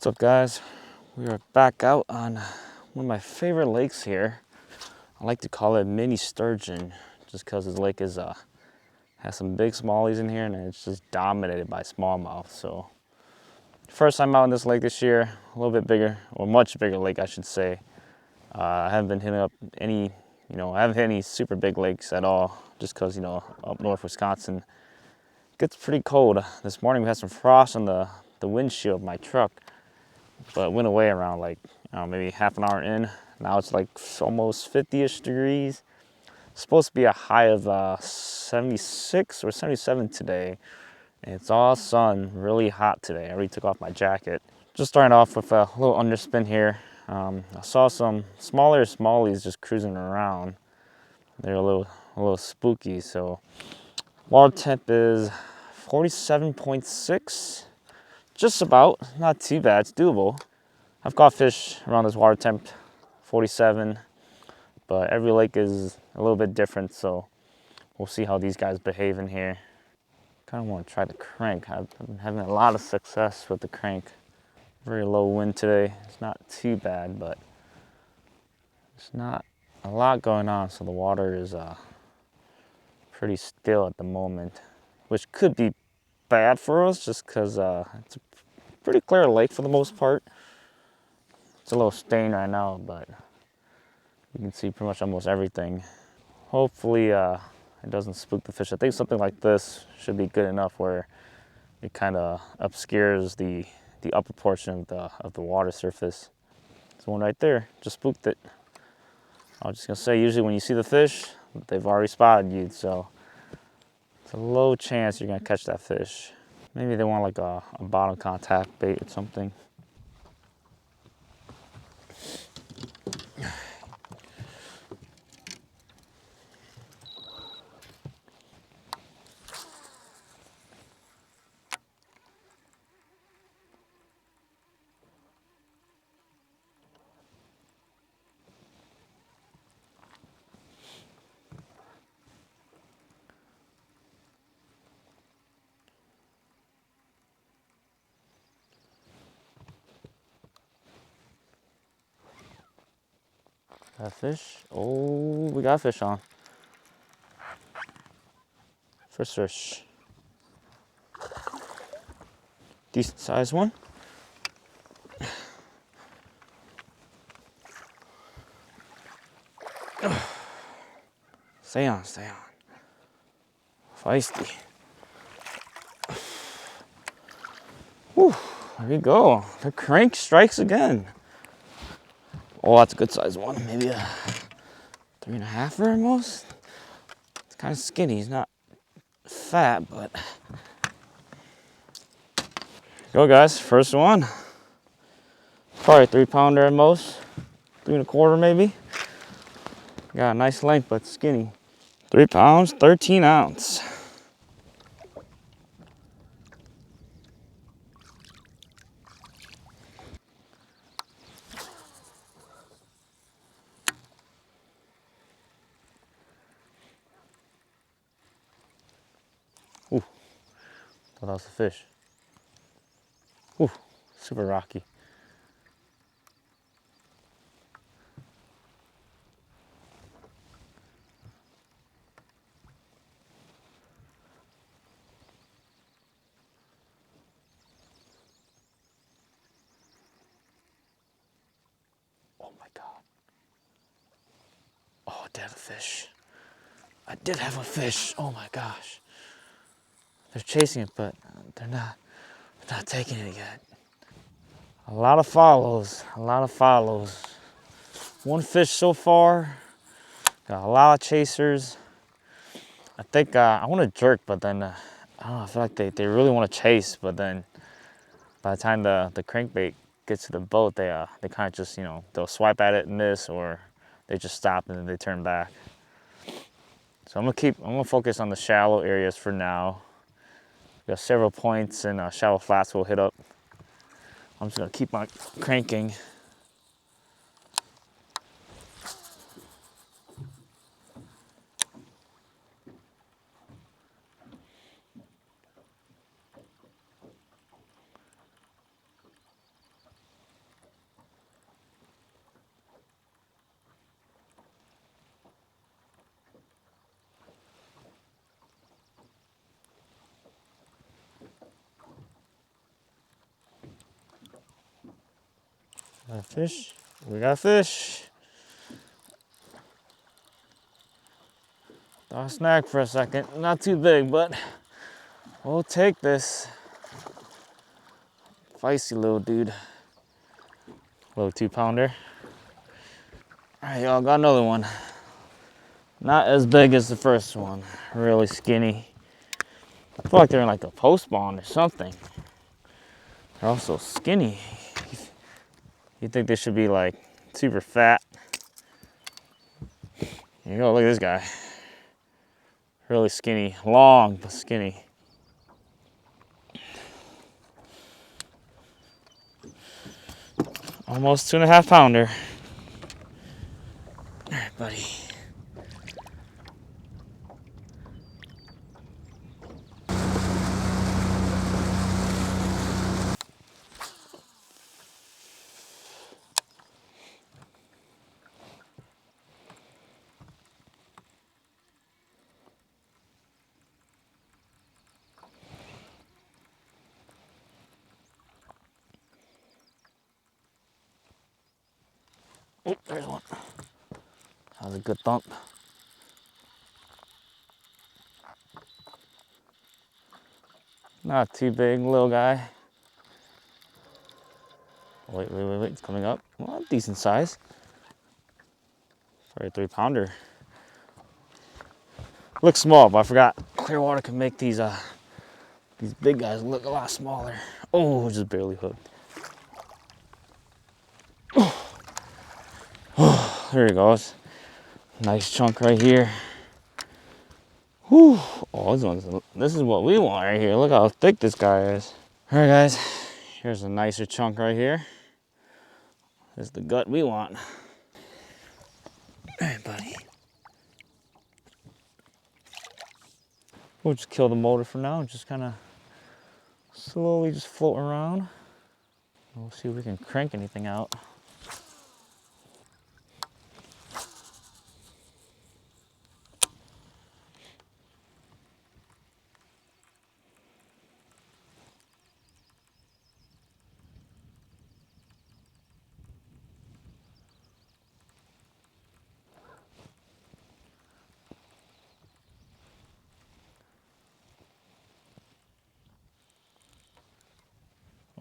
What's up, guys? We are back out on one of my favorite lakes here. I like to call it Mini Sturgeon just because this lake is has some big smallies in here and it's just dominated by smallmouth. So first time out in this lake this year, a little bit bigger, or much bigger lake I should say. I haven't been hitting up any, I haven't hit any super big lakes at all just because, up north Wisconsin it gets pretty cold. This morning we had some frost on the windshield of my truck, but it went away around like maybe half an hour in. Now it's like almost 50-ish degrees. It's supposed to be a high of 76 or 77 today. And it's all sun, really hot today. I already took off my jacket. Just starting off with a little underspin here. I saw some smaller smallies just cruising around. They're a little spooky. So water temp is 47.6. Just about, not too bad, it's doable. I've caught fish around this water temp, 47, but every lake is a little bit different, so we'll see how these guys behave in here. Kind of want to try the crank. I've been having a lot of success with the crank. Very low wind today. It's not too bad, but it's not a lot going on, so the water is pretty still at the moment, which could be bad for us just because it's a pretty clear lake for the most part. It's a little stained right now, but you can see pretty much almost everything. Hopefully it doesn't spook the fish. I think something like this should be good enough where it kind of obscures the upper portion of the water surface. There's one right there, just spooked it. I was just gonna say, usually when you see the fish, they've already spotted you, so it's a low chance you're gonna catch that fish. Maybe they want like a bottom contact bait or something. Got a fish? Oh, we got a fish on. First fish. Decent sized one. Stay on, stay on. Feisty. Whew, there we go. The crank strikes again. Oh, that's a good sized one. Maybe a 3.5 almost. It's kind of skinny. He's not fat, but. Go, guys. First one. Probably a 3-pounder at most. 3.25 maybe. Got a nice length, but skinny. 3 pounds, 13 ounce. Ooh, thought that was a fish. Ooh, super rocky. Oh my God. Oh, I did have a fish. I did have a fish. Oh my gosh. They're chasing it, but they're not taking it yet. A lot of follows, a lot of follows. One fish so far. Got a lot of chasers. I think I want to jerk, but then I don't know. I feel like they really want to chase, but then by the time the crankbait gets to the boat, they kind of just they'll swipe at it and miss, or they just stop and then they turn back. So I'm gonna focus on the shallow areas for now. Got several points and shallow flats we'll hit up. I'm just gonna keep on cranking. Got fish. We got fish. Thought snag for a second. Not too big, but we'll take this. Feisty little dude. Little 2-pounder. All right, y'all, got another one. Not as big as the first one. Really skinny. I feel like they're in like a Prespawn or something. They're also skinny. You think they should be like super fat. Here you go, look at this guy. Really skinny, long but skinny. Almost 2.5 pounder. All right, buddy. Oh, there's one. That was a good thump. Not too big, little guy. Wait, it's coming up. Well, decent size. For a 3-pounder. Looks small, but I forgot clear water can make these big guys look a lot smaller. Oh, just barely hooked. Oh, there he goes. Nice chunk right here. Whew. Oh, this is what we want right here. Look how thick this guy is. All right, guys. Here's a nicer chunk right here. This is the gut we want. All right, buddy. We'll just kill the motor for now and just kind of slowly just float around. We'll see if we can crank anything out.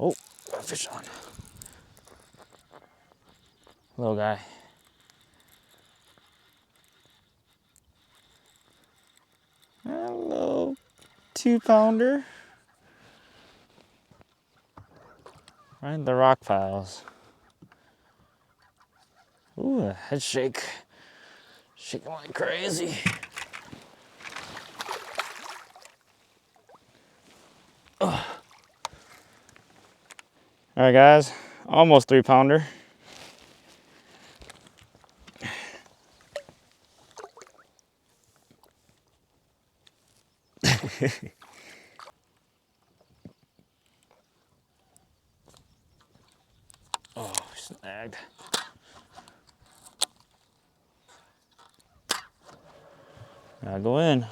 Oh, got a fish on. Little guy. Hello, 2-pounder. Right in the rock piles. Ooh, a head shake. Shaking like crazy. Ugh. All right, guys, almost 3-pounder. Oh, snagged. Gotta go in.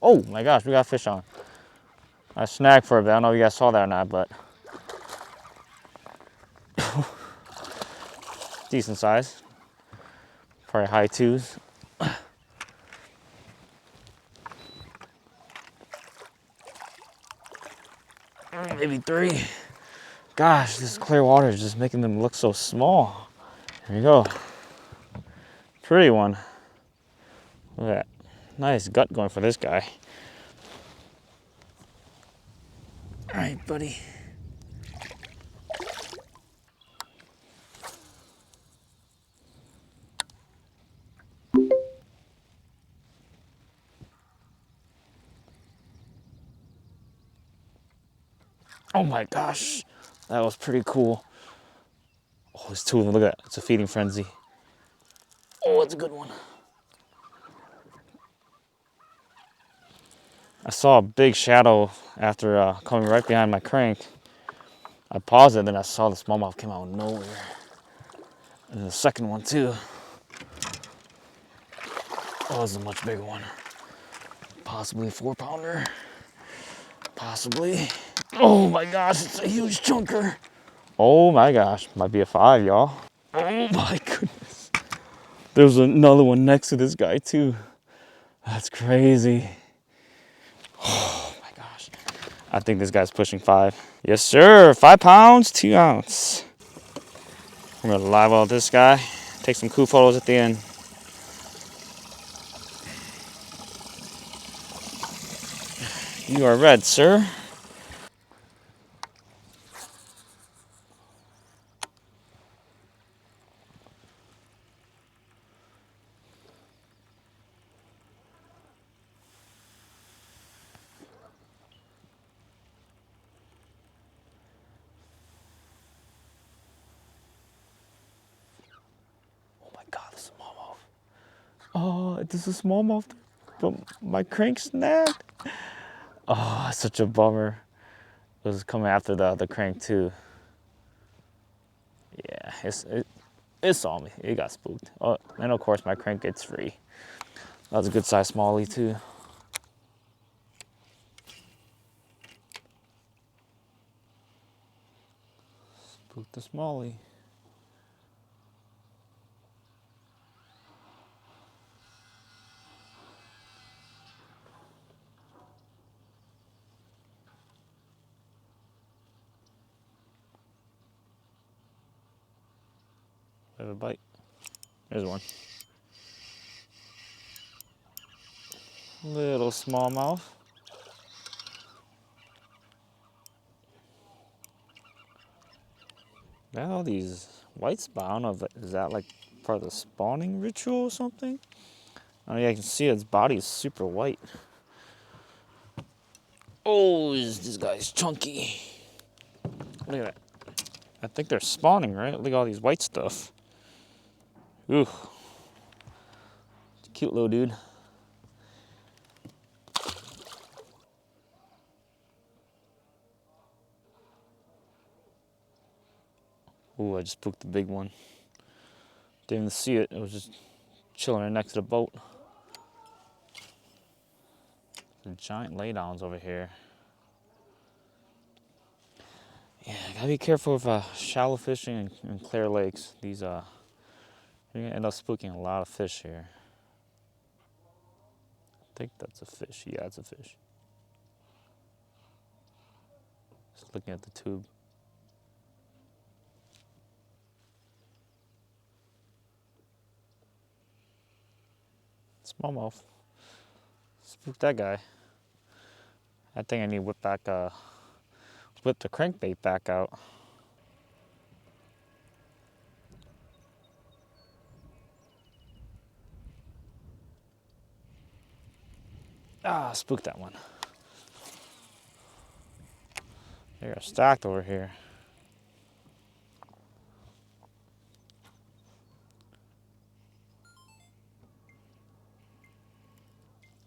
Oh my gosh, we got fish on. I snagged for a bit. I don't know if you guys saw that or not, but decent size. Probably high 2s. Maybe 3. Gosh, this clear water is just making them look so small. There you go. Pretty one. Look at that. Nice gut going for this guy. All right, buddy. Oh my gosh. That was pretty cool. Oh, there's two of them. Look at that. It's a feeding frenzy. Oh, it's a good one. I saw a big shadow after coming right behind my crank. I paused it, and then I saw the smallmouth came out of nowhere. And then the second one too. Oh, this is a much bigger one. Possibly a 4-pounder. Possibly. Oh my gosh, it's a huge chunker. Oh my gosh, might be a 5, y'all. Oh my goodness. There's another one next to this guy too. That's crazy. Oh my gosh. I think this guy's pushing 5. Yes, sir. 5 pounds, 2 ounce. We're gonna live out this guy. Take some cool photos at the end. You are red, sir. Oh my God, this is a smallmouth. Oh, this is a smallmouth, but my crank snapped. Oh, such a bummer. It was coming after the crank too. Yeah, it saw me. It got spooked. Oh, and of course my crank gets free. That was a good size smallie too. Spooked the smallie. Have a bite. There's one. Little smallmouth. Got all these white spots. I don't know if is that like part of the spawning ritual or something. Oh yeah, I can see its body is super white. Oh, this guy's chunky. Look at that. I think they're spawning, right? Look at all these white stuff. Ooh. Cute little dude. Ooh, I just spooked the big one. Didn't even see it. It was just chilling right next to the boat. The giant laydowns over here. Yeah, gotta be careful with shallow fishing and clear lakes. These you're gonna end up spooking a lot of fish here. I think that's a fish. Yeah, it's a fish. Just looking at the tube. Smallmouth. Spook that guy. I think I need to whip the crankbait back out. Ah, spook that one. They're stacked over here.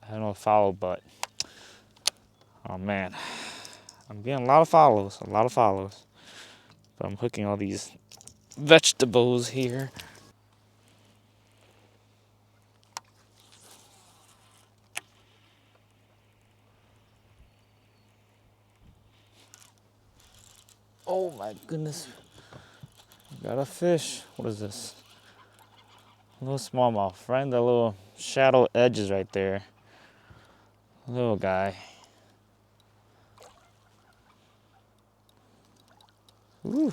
I don't know follow, but oh man, I'm getting a lot of follows, But I'm hooking all these vegetables here. Oh my goodness. Got a fish. What is this? A little smallmouth. Right in the little shadow edges right there. Little guy. Ooh.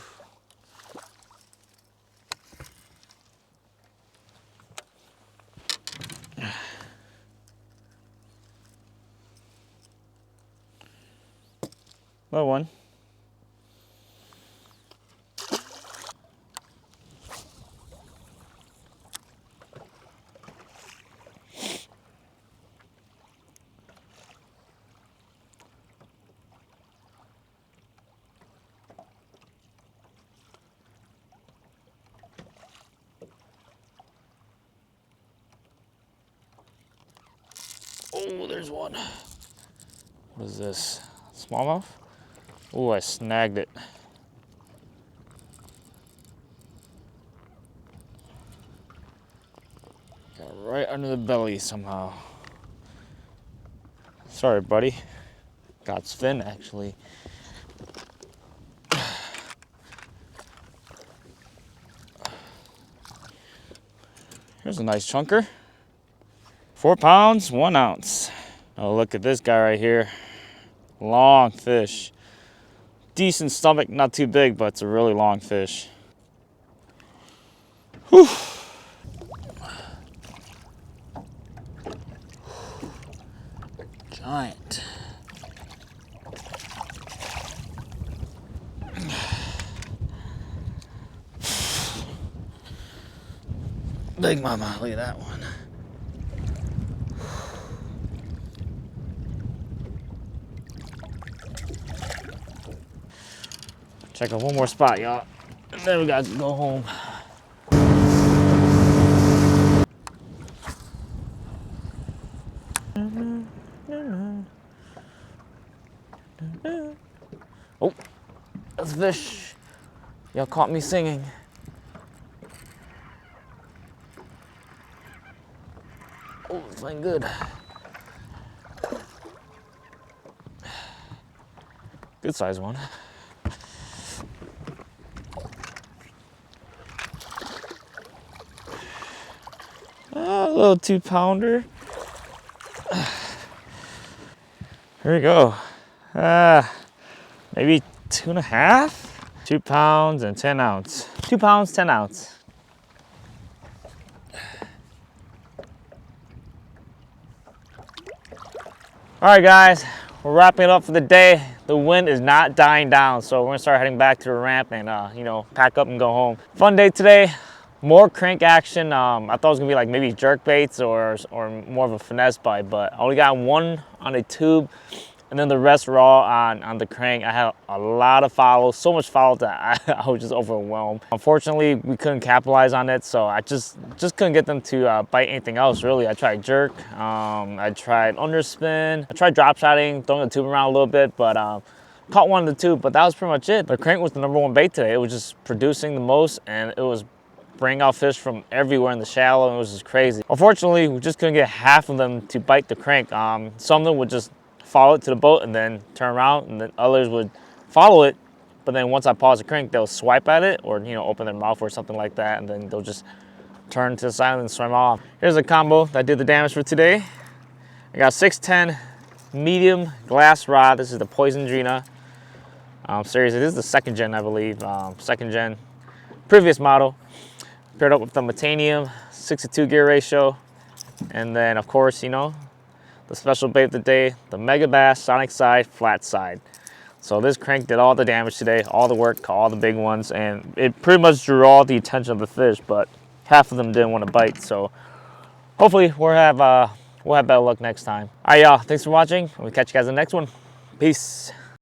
Little one. there's one. What is this? Smallmouth? Oh, I snagged it. Got right under the belly somehow. Sorry, buddy. Got its fin, actually. Here's a nice chunker. 4 pounds, 1 ounce. Oh, look at this guy right here. Long fish. Decent stomach, not too big, but it's a really long fish. Whew. Giant. Big mama, look at that one. Check out one more spot, y'all. And then we gotta go home. Oh, that's a fish. Y'all caught me singing. Oh, it's playing good. Good size one. Oh, a little 2-pounder. Here we go. Maybe 2.5? 2 pounds and 10 ounce. 2 pounds, 10 ounce. All right, guys, we're wrapping it up for the day. The wind is not dying down, so we're gonna start heading back to the ramp and pack up and go home. Fun day today. More crank action. I thought it was gonna be like maybe jerk baits or more of a finesse bite, but I only got one on a tube, and then the rest were all on the crank. I had a lot of follows, so much follow that I was just overwhelmed. Unfortunately, we couldn't capitalize on it, so I just couldn't get them to bite anything else, really. I tried jerk, I tried underspin, I tried drop shotting, throwing the tube around a little bit, but caught one in the tube, but that was pretty much it. The crank was the #1 bait today. It was just producing the most, and it was bringing out fish from everywhere in the shallow, and it was just crazy. Unfortunately, we just couldn't get half of them to bite the crank. Some of them would just follow it to the boat and then turn around, and then others would follow it, but then once I pause the crank, they'll swipe at it or open their mouth or something like that, and then they'll just turn to the side and swim off. Here's a combo that did the damage for today. I got 610 medium glass rod. This is the Poison Drina series. It is the 2nd gen, I believe. 2nd gen, previous model. Paired up with the Metanium 6:2 gear ratio, and then of course the special bait of the day, the Mega Bass Sonic Side flat side. So this crank did all the damage today, all the work, all the big ones, and it pretty much drew all the attention of the fish, but half of them didn't want to bite. So hopefully we'll have better luck next time. All right, y'all, thanks for watching. We'll catch you guys in the next one. Peace.